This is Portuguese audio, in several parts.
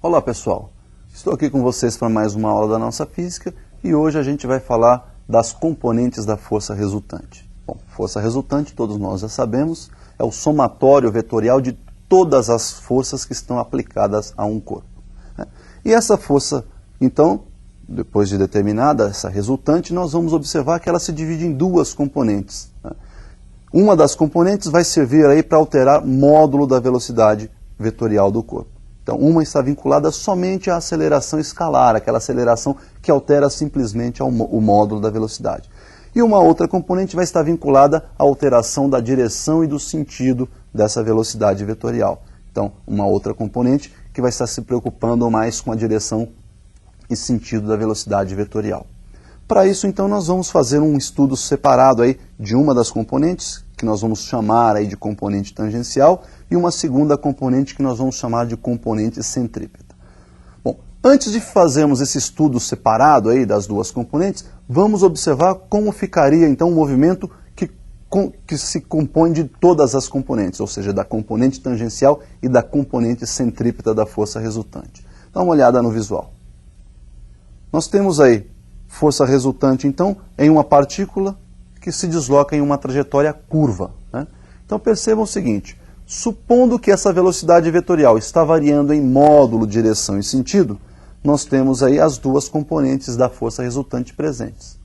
Olá pessoal, estou aqui com vocês para mais uma aula da nossa física e hoje a gente vai falar das componentes da força resultante. Bom, força resultante, todos nós já sabemos, é o somatório vetorial de todas as forças que estão aplicadas a um corpo. E essa força, então, depois de determinada essa resultante, nós vamos observar que ela se divide em duas componentes. Uma das componentes vai servir aí para alterar módulo da velocidade vetorial do corpo. Então, uma está vinculada somente à aceleração escalar, aquela aceleração que altera simplesmente o módulo da velocidade. E uma outra componente vai estar vinculada à alteração da direção e do sentido dessa velocidade vetorial. Então, uma outra componente que vai estar se preocupando mais com a direção e sentido da velocidade vetorial. Para isso, então, nós vamos fazer um estudo separado aí de uma das componentes, que nós vamos chamar aí de componente tangencial, e uma segunda componente que nós vamos chamar de componente centrípeta. Bom, antes de fazermos esse estudo separado aí das duas componentes, vamos observar como ficaria então o movimento que se compõe de todas as componentes, ou seja, da componente tangencial e da componente centrípeta da força resultante. Dá uma olhada no visual. Nós temos aí força resultante, então, em uma partícula que se desloca em uma trajetória curva. Então percebam o seguinte, supondo que essa velocidade vetorial está variando em módulo, direção e sentido, nós temos aí as duas componentes da força resultante presentes.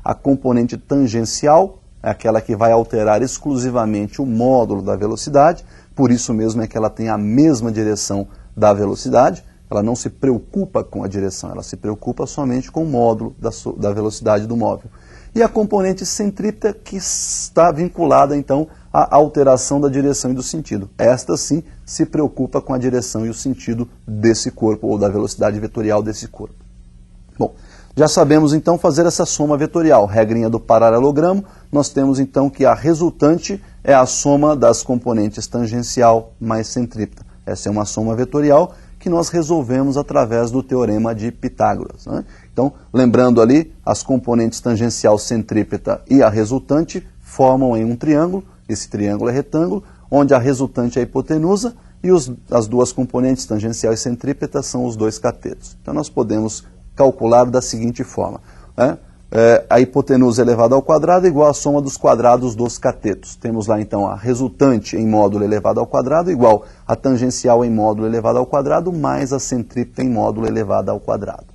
A componente tangencial é aquela que vai alterar exclusivamente o módulo da velocidade, por isso mesmo é que ela tem a mesma direção da velocidade, ela não se preocupa com a direção, ela se preocupa somente com o módulo da velocidade do móvel. E a componente centrípeta que está vinculada, então, à alteração da direção e do sentido. Esta, sim, se preocupa com a direção e o sentido desse corpo, ou da velocidade vetorial desse corpo. Bom, já sabemos, então, fazer essa soma vetorial. Regrinha do paralelogramo, nós temos, então, que a resultante é a soma das componentes tangencial mais centrípeta. Essa é uma soma vetorial que nós resolvemos através do teorema de Pitágoras. Então, lembrando ali, as componentes tangencial, centrípeta e a resultante formam em um triângulo, esse triângulo é retângulo, onde a resultante é a hipotenusa e as duas componentes tangencial e centrípeta são os dois catetos. Então, nós podemos calcular da seguinte forma, a hipotenusa elevada ao quadrado é igual à soma dos quadrados dos catetos. Temos lá então a resultante em módulo elevado ao quadrado igual a tangencial em módulo elevado ao quadrado mais a centrípeta em módulo elevado ao quadrado.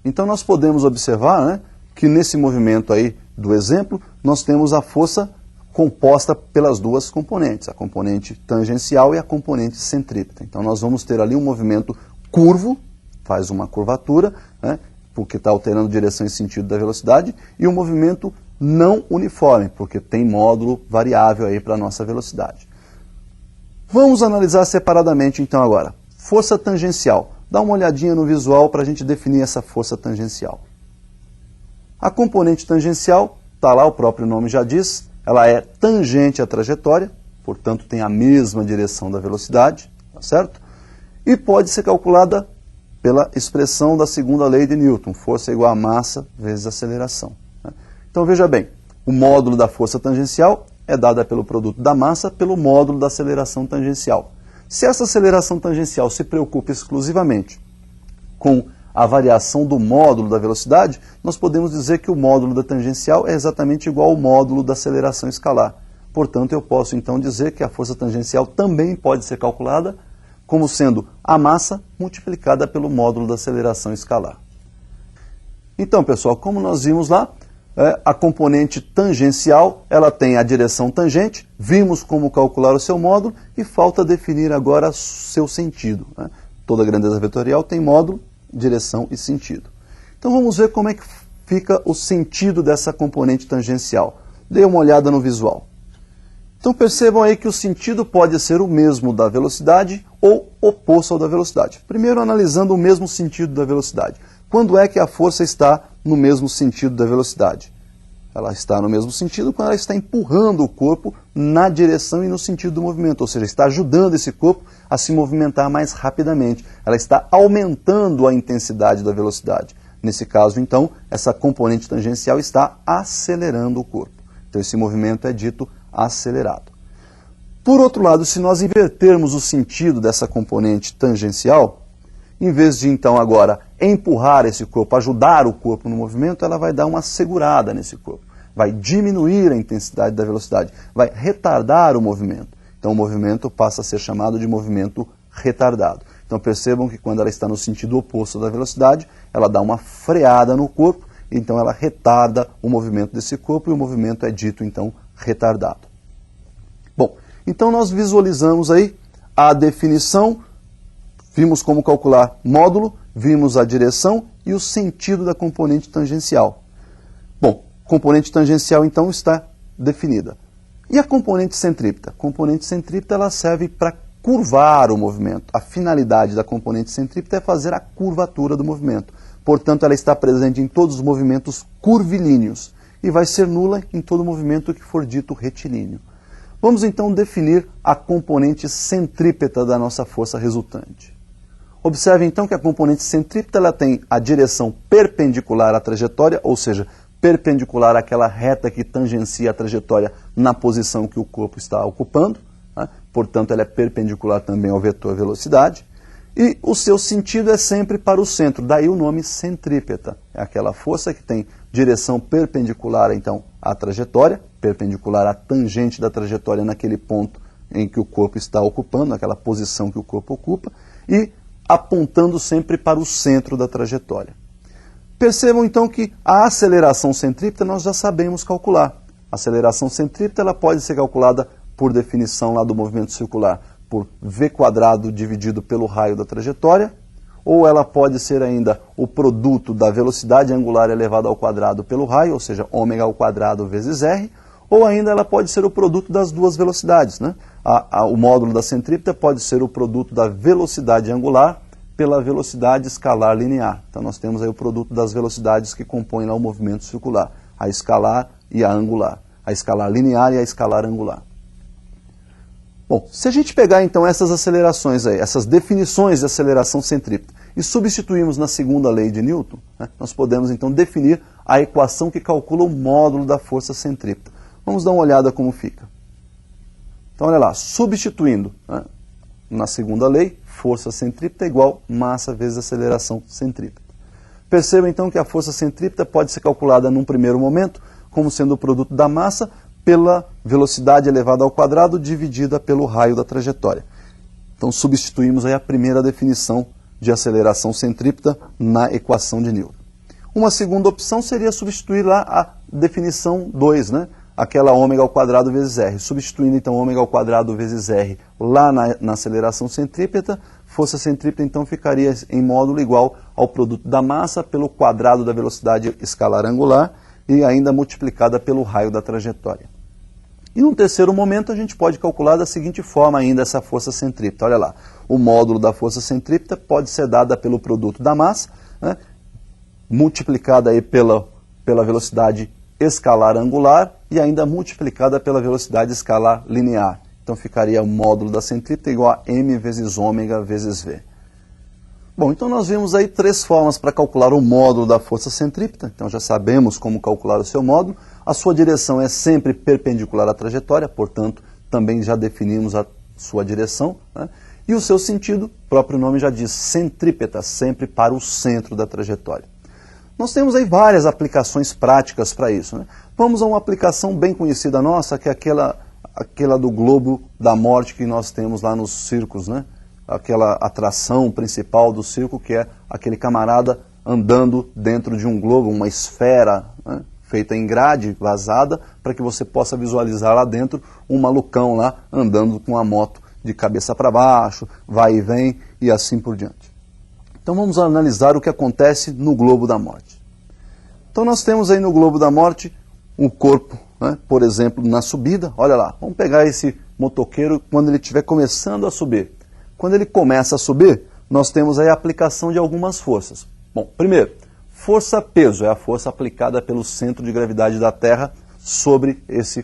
Então nós podemos observar que nesse movimento aí do exemplo, nós temos a força composta pelas duas componentes, a componente tangencial e a componente centrípeta. Então nós vamos ter ali um movimento curvo, faz uma curvatura, porque está alterando direção e sentido da velocidade, e um movimento não uniforme, porque tem módulo variável aí para a nossa velocidade. Vamos analisar separadamente então agora. Força tangencial. Dá uma olhadinha no visual para a gente definir essa força tangencial. A componente tangencial, está lá, o próprio nome já diz, ela é tangente à trajetória, portanto tem a mesma direção da velocidade, tá certo? E pode ser calculada pela expressão da segunda lei de Newton, força igual a massa vezes aceleração. Então veja bem, o módulo da força tangencial é dada pelo produto da massa pelo módulo da aceleração tangencial. Se essa aceleração tangencial se preocupa exclusivamente com a variação do módulo da velocidade, nós podemos dizer que o módulo da tangencial é exatamente igual ao módulo da aceleração escalar. Portanto, eu posso então dizer que a força tangencial também pode ser calculada como sendo a massa multiplicada pelo módulo da aceleração escalar. Então, pessoal, como nós vimos lá, a componente tangencial, ela tem a direção tangente, vimos como calcular o seu módulo e falta definir agora seu sentido. Toda grandeza vetorial tem módulo, direção e sentido. Então vamos ver como é que fica o sentido dessa componente tangencial. Dê uma olhada no visual. Então percebam aí que o sentido pode ser o mesmo da velocidade ou oposto ao da velocidade. Primeiro analisando o mesmo sentido da velocidade. Quando é que a força está no mesmo sentido da velocidade? Ela está no mesmo sentido quando ela está empurrando o corpo na direção e no sentido do movimento, ou seja, está ajudando esse corpo a se movimentar mais rapidamente. Ela está aumentando a intensidade da velocidade. Nesse caso, então, essa componente tangencial está acelerando o corpo. Então esse movimento é dito acelerado. Por outro lado, se nós invertermos o sentido dessa componente tangencial, Em vez de então agora empurrar esse corpo, ajudar o corpo no movimento, ela vai dar uma segurada nesse corpo. Vai diminuir a intensidade da velocidade, vai retardar o movimento. Então o movimento passa a ser chamado de movimento retardado. Então percebam que quando ela está no sentido oposto da velocidade, ela dá uma freada no corpo, então ela retarda o movimento desse corpo e o movimento é dito então retardado. Bom, então nós visualizamos aí a definição, vimos como calcular módulo, vimos a direção e o sentido da componente tangencial. Bom, componente tangencial então está definida. E a componente centrípeta? A componente centrípeta ela serve para curvar o movimento. A finalidade da componente centrípeta é fazer a curvatura do movimento. Portanto, ela está presente em todos os movimentos curvilíneos e vai ser nula em todo movimento que for dito retilíneo. Vamos então definir a componente centrípeta da nossa força resultante. Observe então que a componente centrípeta ela tem a direção perpendicular à trajetória, ou seja, perpendicular àquela reta que tangencia a trajetória na posição que o corpo está ocupando, né? Portanto ela é perpendicular também ao vetor velocidade, e o seu sentido é sempre para o centro, daí o nome centrípeta, é aquela força que tem direção perpendicular então à trajetória, perpendicular à tangente da trajetória naquele ponto em que o corpo está ocupando, naquela posição que o corpo ocupa, e apontando sempre para o centro da trajetória. Percebam então que a aceleração centrípeta nós já sabemos calcular. A aceleração centrípeta ela pode ser calculada por definição lá do movimento circular, por v² dividido pelo raio da trajetória, ou ela pode ser ainda o produto da velocidade angular elevada ao quadrado pelo raio, ou seja, ω² vezes r, ou ainda ela pode ser o produto das duas velocidades, né? O módulo da centrípeta pode ser o produto da velocidade angular pela velocidade escalar linear. Então nós temos aí o produto das velocidades que compõem lá o movimento circular, a escalar e a angular, a escalar linear e a escalar angular. Bom, se a gente pegar então essas acelerações aí, essas definições de aceleração centrípeta e substituirmos na segunda lei de Newton, né, nós podemos então definir a equação que calcula o módulo da força centrípeta. Vamos dar uma olhada como fica. Então olha lá, substituindo, né, na segunda lei, força centrípeta é igual massa vezes aceleração centrípeta. Perceba então que a força centrípeta pode ser calculada num primeiro momento como sendo o produto da massa pela velocidade elevada ao quadrado dividida pelo raio da trajetória. Então substituímos aí a primeira definição de aceleração centrípeta na equação de Newton. Uma segunda opção seria substituir lá a definição 2, né? Aquela ω² vezes r. Substituindo então ω² vezes r lá na aceleração centrípeta, força centrípeta então ficaria em módulo igual ao produto da massa pelo quadrado da velocidade escalar angular e ainda multiplicada pelo raio da trajetória. E num terceiro momento a gente pode calcular da seguinte forma ainda essa força centrípeta. Olha lá, o módulo da força centrípeta pode ser dada pelo produto da massa, né, multiplicada aí pela velocidade escalar angular e ainda multiplicada pela velocidade escalar linear. Então ficaria o módulo da centrípeta igual a m vezes ω vezes v. Bom, então nós vimos aí três formas para calcular o módulo da força centrípeta. Então já sabemos como calcular o seu módulo. A sua direção é sempre perpendicular à trajetória, portanto também já definimos a sua direção, né? E o seu sentido, o próprio nome já diz, centrípeta, sempre para o centro da trajetória. Nós temos aí várias aplicações práticas para isso, né? Vamos a uma aplicação bem conhecida nossa, que é aquela do globo da morte que nós temos lá nos circos, né? Aquela atração principal do circo, que é aquele camarada andando dentro de um globo, uma esfera, né, feita em grade, vazada, para que você possa visualizar lá dentro um malucão lá andando com a moto de cabeça para baixo, vai e vem e assim por diante. Então vamos analisar o que acontece no globo da morte. Então nós temos aí no globo da morte um corpo, né, por exemplo, na subida. Olha lá, vamos pegar esse motoqueiro quando ele estiver começando a subir. Quando ele começa a subir, nós temos aí a aplicação de algumas forças. Bom, primeiro, força-peso é a força aplicada pelo centro de gravidade da Terra sobre esse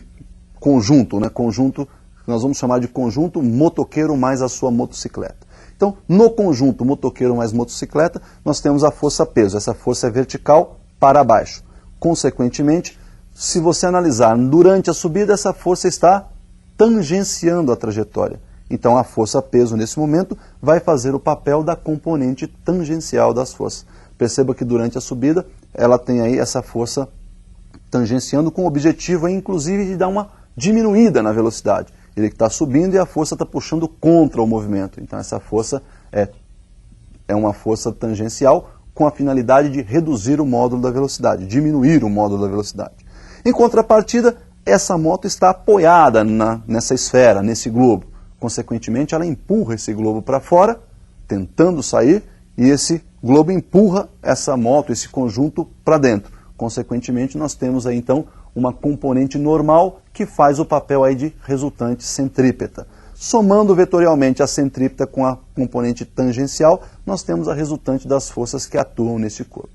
conjunto, né? Conjunto que nós vamos chamar de conjunto motoqueiro mais a sua motocicleta. Então, no conjunto motoqueiro mais motocicleta, nós temos a força-peso. Essa força é vertical para baixo. Consequentemente, se você analisar durante a subida, essa força está tangenciando a trajetória. Então a força-peso nesse momento vai fazer o papel da componente tangencial das forças. Perceba que durante a subida ela tem aí essa força tangenciando com o objetivo aí, inclusive de dar uma diminuída na velocidade. Ele está subindo e a força está puxando contra o movimento. Então essa força é uma força tangencial com a finalidade de reduzir o módulo da velocidade, diminuir o módulo da velocidade. Em contrapartida, essa moto está apoiada nessa esfera, nesse globo. Consequentemente, ela empurra esse globo para fora, tentando sair, e esse globo empurra essa moto, esse conjunto, para dentro. Consequentemente, nós temos aí então uma componente normal que faz o papel aí de resultante centrípeta. Somando vetorialmente a centrípeta com a componente tangencial, nós temos a resultante das forças que atuam nesse corpo.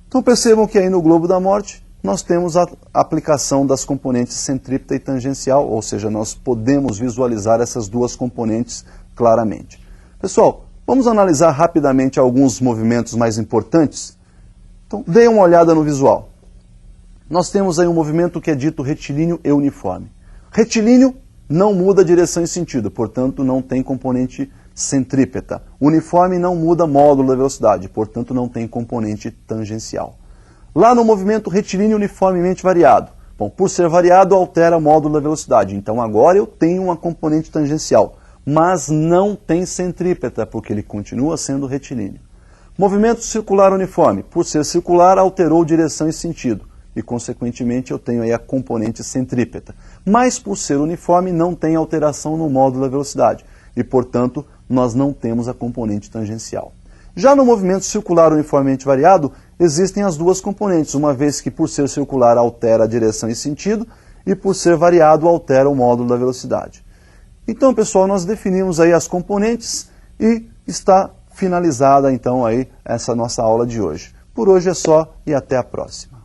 Então percebam que aí no globo da morte nós temos a aplicação das componentes centrípeta e tangencial, ou seja, nós podemos visualizar essas duas componentes claramente. Pessoal, vamos analisar rapidamente alguns movimentos mais importantes? Então, deem uma olhada no visual. Nós temos aí um movimento que é dito retilíneo e uniforme. Retilíneo não muda a direção e sentido, portanto não tem componente centrípeta. Uniforme não muda módulo da velocidade, portanto não tem componente tangencial. Lá no movimento retilíneo uniformemente variado, bom, por ser variado altera o módulo da velocidade, então agora eu tenho uma componente tangencial, mas não tem centrípeta, porque ele continua sendo retilíneo. Movimento circular uniforme, por ser circular alterou direção e sentido, e consequentemente eu tenho aí a componente centrípeta. Mas por ser uniforme não tem alteração no módulo da velocidade, e portanto nós não temos a componente tangencial. Já no movimento circular uniformemente variado, existem as duas componentes, uma vez que por ser circular altera a direção e sentido, e por ser variado altera o módulo da velocidade. Então, pessoal, nós definimos aí as componentes e está finalizada então aí essa nossa aula de hoje. Por hoje é só e até a próxima.